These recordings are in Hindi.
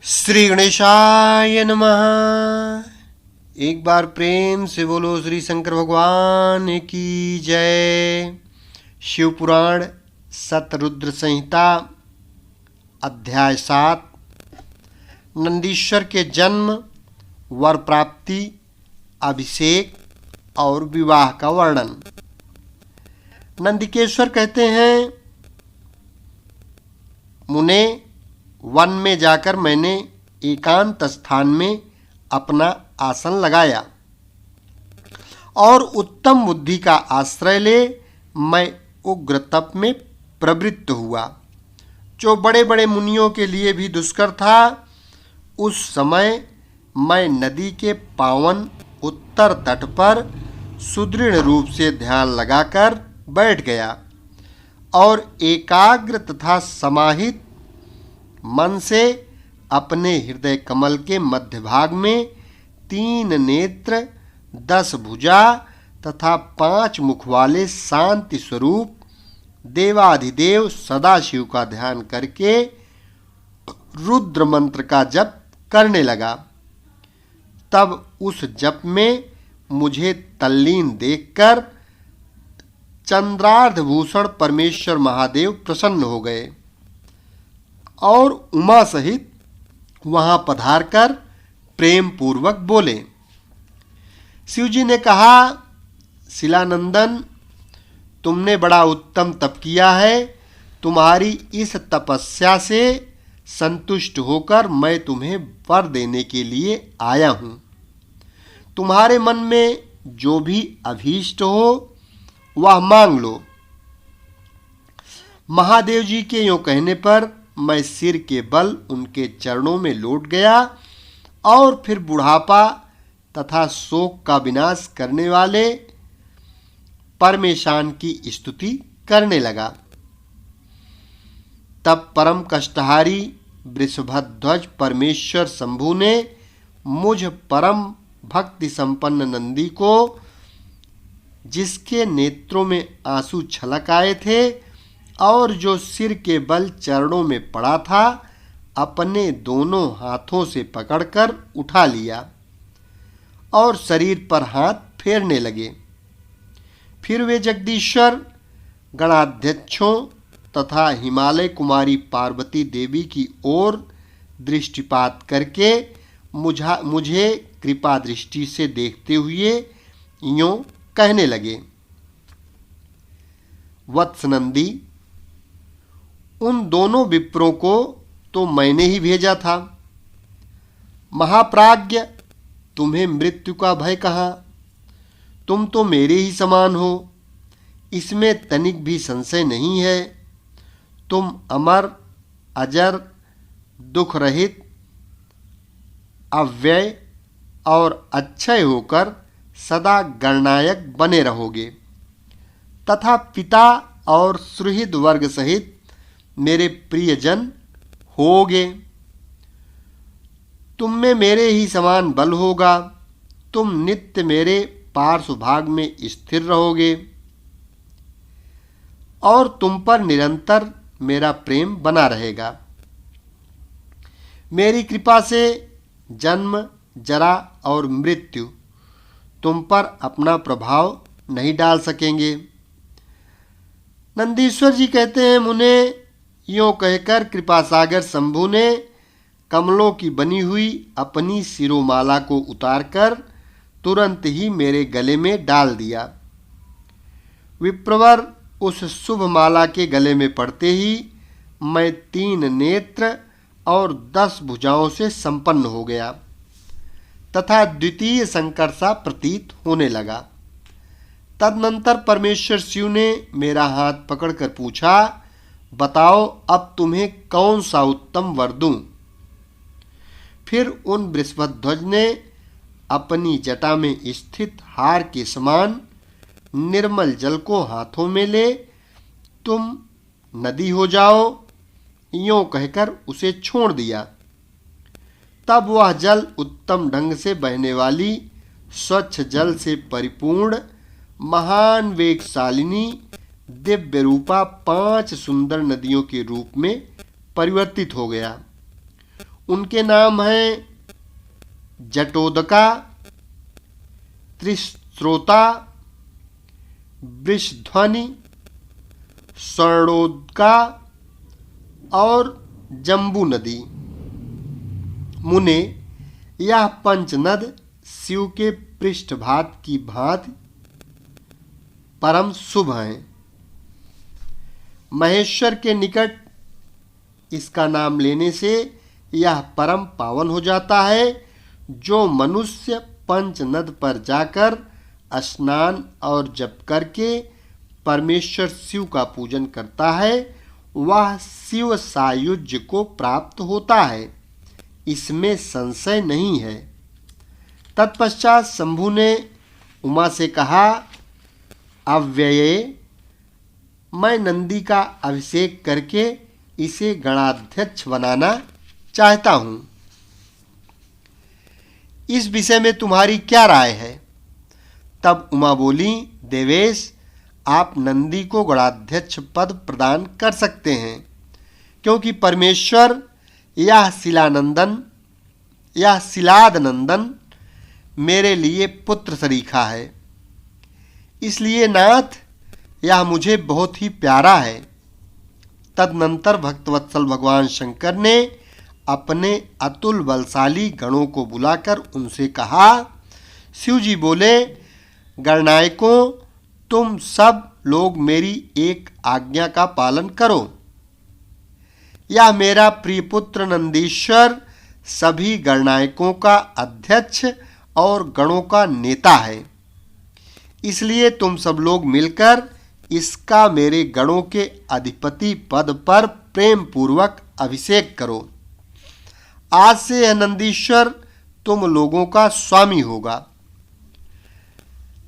श्री गणेशाय नमः। एक बार प्रेम से बोलो श्री शंकर भगवान की जय। शिव पुराण शतरुद्र संहिता अध्याय 7 नंदीश्वर के जन्म, वर प्राप्ति, अभिषेक और विवाह का वर्णन। नंदिकेश्वर कहते हैं, मुने, वन में जाकर मैंने एकांत स्थान में अपना आसन लगाया और उत्तम बुद्धि का आश्रय ले मैं उग्र तप में प्रवृत्त हुआ, जो बड़े बड़े मुनियों के लिए भी दुष्कर था। उस समय मैं नदी के पावन उत्तर तट पर सुदृढ़ रूप से ध्यान लगाकर बैठ गया और एकाग्र तथा समाहित मन से अपने हृदय कमल के मध्य भाग में 3 नेत्र, 10 भुजा तथा 5 मुख वाले शांति स्वरूप देवाधिदेव सदाशिव का ध्यान करके रुद्र मंत्र का जप करने लगा। तब उस जप में मुझे तल्लीन देखकर चंद्रार्धभूषण परमेश्वर महादेव प्रसन्न हो गए और उमा सहित वहां पधारकर प्रेम पूर्वक बोले। शिवजी ने कहा, शिलानंदन, तुमने बड़ा उत्तम तप किया है। तुम्हारी इस तपस्या से संतुष्ट होकर मैं तुम्हें वर देने के लिए आया हूं। तुम्हारे मन में जो भी अभीष्ट हो वह मांग लो। महादेव जी के यों कहने पर मैं सिर के बल उनके चरणों में लौट गया और फिर बुढ़ापा तथा शोक का विनाश करने वाले परमेशान की स्तुति करने लगा। तब परम कष्टहारी वृषभध्वज परमेश्वर शंभु ने मुझ परम भक्ति संपन्न नंदी को, जिसके नेत्रों में आंसू छलक आए थे और जो सिर के बल चरणों में पड़ा था, अपने दोनों हाथों से पकड़कर उठा लिया और शरीर पर हाथ फेरने लगे। फिर वे जगदीश्वर, गणाध्यक्षों तथा हिमालय कुमारी पार्वती देवी की ओर दृष्टिपात करके मुझे कृपा दृष्टि से देखते हुए यों कहने लगे, वत्सनंदी, उन दोनों विप्रों को तो मैंने ही भेजा था। महाप्राज्ञ, तुम्हें मृत्यु का भय कहाँ? तुम तो मेरे ही समान हो, इसमें तनिक भी संशय नहीं है। तुम अमर, अजर, दुख रहित, अव्यय और अक्षय होकर सदा गणनायक बने रहोगे तथा पिता और सुहृद वर्ग सहित मेरे प्रियजन होगे। तुम में मेरे ही समान बल होगा। तुम नित्य मेरे पार्श्व भाग में स्थिर रहोगे और तुम पर निरंतर मेरा प्रेम बना रहेगा। मेरी कृपा से जन्म, जरा और मृत्यु तुम पर अपना प्रभाव नहीं डाल सकेंगे। नंदीश्वर जी कहते हैं, मुने, यों कहकर कृपा सागर शंभु ने कमलों की बनी हुई अपनी शिरोमाला को उतारकर तुरंत ही मेरे गले में डाल दिया। विप्रवर उस शुभ माला के गले में पड़ते ही मैं 3 नेत्र और 10 भुजाओं से संपन्न हो गया तथा द्वितीय शंकर सा प्रतीत होने लगा। तदनंतर परमेश्वर शिव ने मेरा हाथ पकड़कर पूछा, बताओ अब तुम्हें कौन सा उत्तम वर दूं? फिर उन वृषभध्वज ने अपनी जटा में स्थित हार के समान निर्मल जल को हाथों में ले, तुम नदी हो जाओ, यों कहकर उसे छोड़ दिया। तब वह जल उत्तम ढंग से बहने वाली स्वच्छ जल से परिपूर्ण महान वेगशालिनी दिव्य रूपा 5 सुंदर नदियों के रूप में परिवर्तित हो गया। उनके नाम हैं जटोदका, त्रिस्रोता, वृषध्वनि, स्वर्णोदका और जम्बू नदी। मुने, यह पंच नद शिव के पृष्ठभाग की भांति परम शुभ हैं। महेश्वर के निकट इसका नाम लेने से यह परम पावन हो जाता है। जो मनुष्य पंच नद पर जाकर स्नान और जप करके परमेश्वर शिव का पूजन करता है वह शिव सायुज्य को प्राप्त होता है, इसमें संशय नहीं है। तत्पश्चात शंभु ने उमा से कहा, अव्यये, मैं नंदी का अभिषेक करके इसे गणाध्यक्ष बनाना चाहता हूँ। इस विषय में तुम्हारी क्या राय है? तब उमा बोली, देवेश, आप नंदी को गणाध्यक्ष पद प्रदान कर सकते हैं, क्योंकि परमेश्वर यह शिलाद नंदन मेरे लिए पुत्र सरीखा है। इसलिए नाथ, यह मुझे बहुत ही प्यारा है। तदनंतर भक्तवत्सल भगवान शंकर ने अपने अतुल बलशाली गणों को बुलाकर उनसे कहा, शिवजी बोले, गणनायकों, तुम सब लोग मेरी एक आज्ञा का पालन करो। यह मेरा प्रिय पुत्र नंदीश्वर सभी गणनायकों का अध्यक्ष और गणों का नेता है। इसलिए तुम सब लोग मिलकर इसका मेरे गणों के अधिपति पद पर प्रेम पूर्वक अभिषेक करो। आज से यह नंदीश्वर तुम लोगों का स्वामी होगा।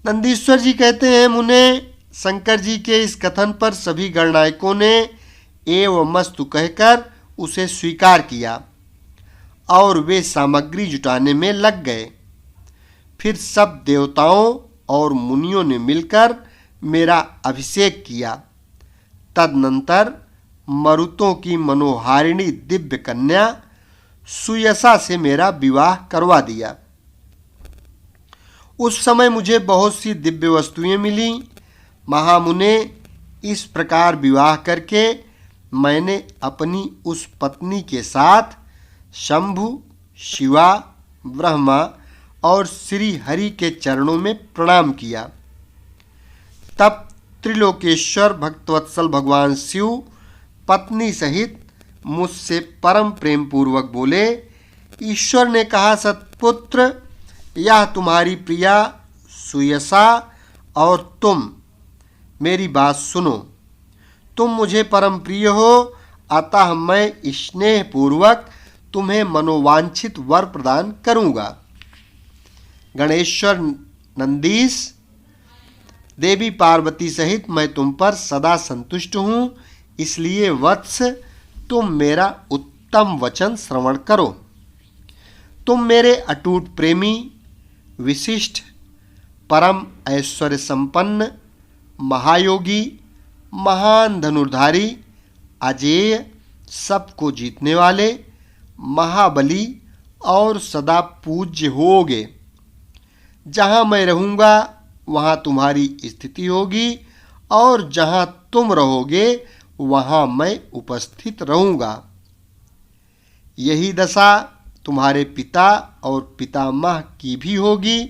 नंदीश्वर जी कहते हैं, मुने, शंकर जी के इस कथन पर सभी गणनायकों ने एवमस्तु कहकर उसे स्वीकार किया और वे सामग्री जुटाने में लग गए। फिर सब देवताओं और मुनियों ने मिलकर मेरा अभिषेक किया। तदनंतर मरुतों की मनोहारिणी दिव्य कन्या सुयसा से मेरा विवाह करवा दिया। उस समय मुझे बहुत सी दिव्य वस्तुएं मिली। महामुने, इस प्रकार विवाह करके मैंने अपनी उस पत्नी के साथ शंभु, शिवा, ब्रह्मा और श्री हरि के चरणों में प्रणाम किया। तब त्रिलोकेश्वर भक्तवत्सल भगवान शिव पत्नी सहित मुझसे परम प्रेम पूर्वक बोले, ईश्वर ने कहा, सत्पुत्र, यह तुम्हारी प्रिया सुयसा और तुम मेरी बात सुनो। तुम मुझे परम प्रिय हो, अतः मैं स्नेह पूर्वक तुम्हें मनोवांछित वर प्रदान करूंगा। गणेश्वर नंदीश, देवी पार्वती सहित मैं तुम पर सदा संतुष्ट हूँ। इसलिए वत्स, तुम मेरा उत्तम वचन श्रवण करो। तुम मेरे अटूट प्रेमी, विशिष्ट, परम ऐश्वर्य संपन्न, महायोगी, महान धनुर्धारी, अजेय, सबको जीतने वाले, महाबली और सदा पूज्य होगे। जहाँ मैं रहूँगा वहाँ तुम्हारी स्थिति होगी और जहाँ तुम रहोगे वहाँ मैं उपस्थित रहूँगा। यही दशा तुम्हारे पिता और पितामह की भी होगी।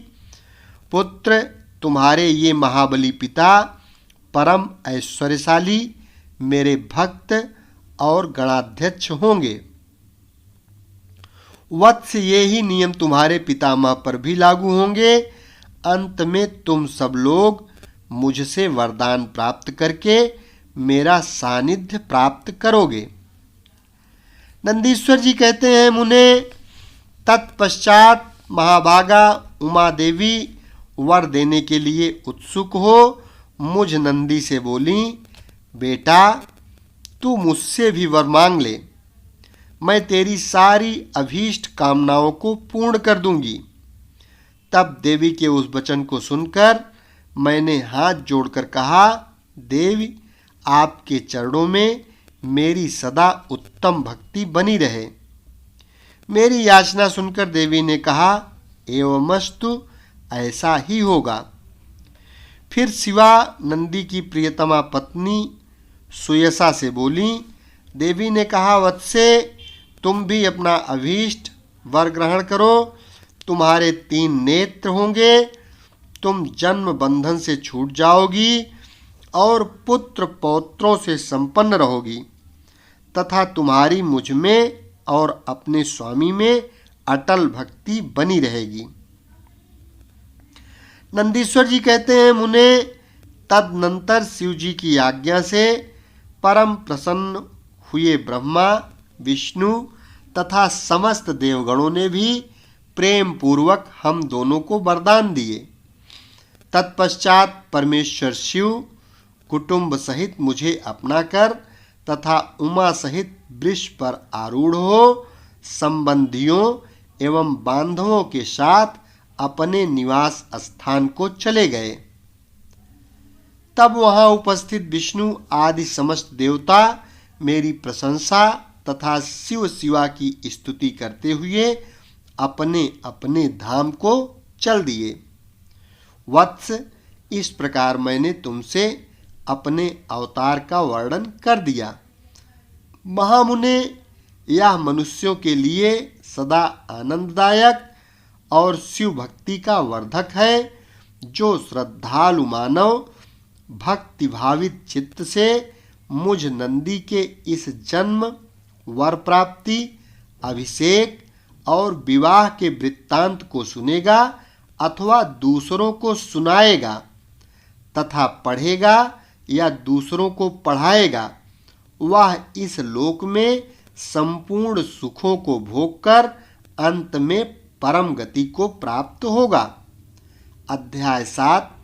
पुत्र, तुम्हारे ये महाबली पिता परम ऐश्वर्यशाली, मेरे भक्त और गणाध्यक्ष होंगे। वत्स, ये ही नियम तुम्हारे पितामह पर भी लागू होंगे। अंत में तुम सब लोग मुझसे वरदान प्राप्त करके मेरा सानिध्य प्राप्त करोगे। नंदीश्वर जी कहते हैं, मुने, तत्पश्चात महाभागा उमा देवी वर देने के लिए उत्सुक हो मुझ नंदी से बोली, बेटा, तू मुझसे भी वर मांग ले, मैं तेरी सारी अभीष्ट कामनाओं को पूर्ण कर दूंगी। तब देवी के उस वचन को सुनकर मैंने हाथ जोड़कर कहा, देवी, आपके चरणों में मेरी सदा उत्तम भक्ति बनी रहे। मेरी याचना सुनकर देवी ने कहा, एवमस्तु, ऐसा ही होगा। फिर शिवा नंदी की प्रियतमा पत्नी सुयसा से बोली। देवी ने कहा, वत्से, तुम भी अपना अभीष्ट वर ग्रहण करो। तुम्हारे 3 नेत्र होंगे, तुम जन्म बंधन से छूट जाओगी और पुत्र पौत्रों से संपन्न रहोगी तथा तुम्हारी मुझ में और अपने स्वामी में अटल भक्ति बनी रहेगी। नंदीश्वर जी कहते हैं, मुने, तदनंतर शिव जी की आज्ञा से परम प्रसन्न हुए ब्रह्मा, विष्णु तथा समस्त देवगणों ने भी प्रेम पूर्वक हम दोनों को वरदान दिए। तत्पश्चात परमेश्वर शिव कुटुंब सहित मुझे अपनाकर तथा उमा सहित वृष पर आरूढ़ हो संबंधियों एवं बांधवों के साथ अपने निवास स्थान को चले गए। तब वहां उपस्थित विष्णु आदि समस्त देवता मेरी प्रशंसा तथा शिव शिवा की स्तुति करते हुए अपने अपने धाम को चल दिए। वत्स, इस प्रकार मैंने तुमसे अपने अवतार का वर्णन कर दिया। महामुने, यह मनुष्यों के लिए सदा आनंददायक और शिव भक्ति का वर्धक है। जो श्रद्धालु मानव भक्ति भावित चित्त से मुझ नंदी के इस जन्म, वर प्राप्ति, अभिषेक और विवाह के वृत्तांत को सुनेगा अथवा दूसरों को सुनाएगा तथा पढ़ेगा या दूसरों को पढ़ाएगा, वह इस लोक में संपूर्ण सुखों को भोगकर अंत में परम गति को प्राप्त होगा। अध्याय 7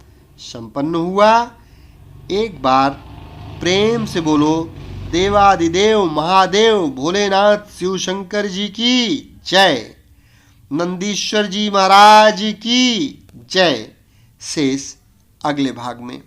संपन्न हुआ। एक बार प्रेम से बोलो, देवादिदेव महादेव भोलेनाथ शिव शंकर जी की जय, नंदीश्वर जी महाराज की जय। शेष अगले भाग में।